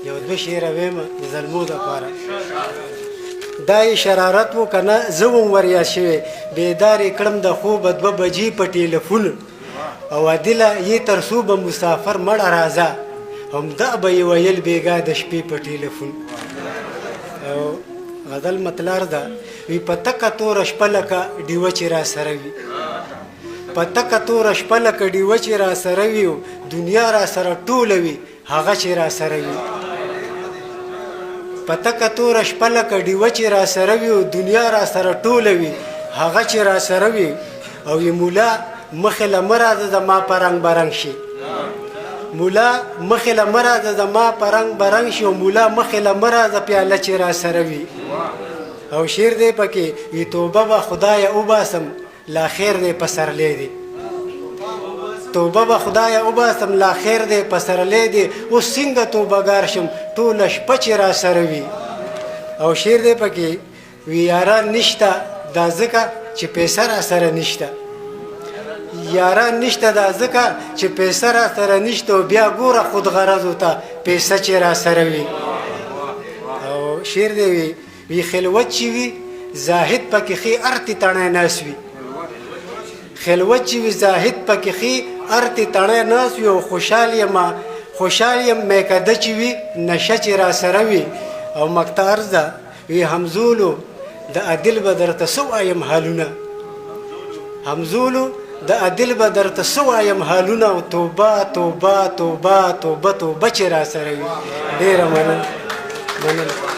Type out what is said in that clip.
یو دوه شعره ویمه د زلمو دپاره دا یې شرارت و که نه زه هم ور یاد شوی بیدار یې کړم د خوبه 2 بجې په ټیلیفون او عادله یې تر څو به مسافر مړه راځه همدا به یې ویل بېګا د شپې په ټیلیفون او غزل مطلار ده وی په تکه توره شپه لکه ډیوه چې را سره وي په تکه توره شپه لکه ډیوه چې را سره وي دنیا را سره ټوله وي هغه چې را سره وي په تکه توره شپه لکه ډیوه چې را سره وي دنیا را سره ټوله وي هغه چې را سره وي او یې مولا مخې له مه راځه زما په رنګ برنګ شي مولا مخې له مه راځه زما په رنګ برنګ شي او مولا مخې له مه راځه پیاله چې را سره وي او شعر دی پکې وي توبه به خدایه وباسم لا خیر دی په سرلی دی توبه به خدایه وباسم لا خیر دی په سرلی دی اوس څنګه توبهګار شم ټوله شپه چې را سره وي او شعر دی پکې وي یاران نشته دا ځکه چې پیسه را سره نشته یاران نشته دا ځکه چې پیسه را سره نشته او بیا ګوره خود غرضو ته پیسه چې را سره وي او شعر دی وي خلوت چې وي زاهد پکې ښې ارتې تڼی ناست وي خلوت چې وي زاهد پکې ښې ارتې تڼی ناست وي او خوشحال یم میکده چې وي نشه چې را سره وي او مقطع عرض ده وي همزولو د عدل به درته څه وایم حالونه همزولو د عدل به درته څه وایم حالونه او توبه توبه توبه توبه توبه چې را سره وي ډېره مننه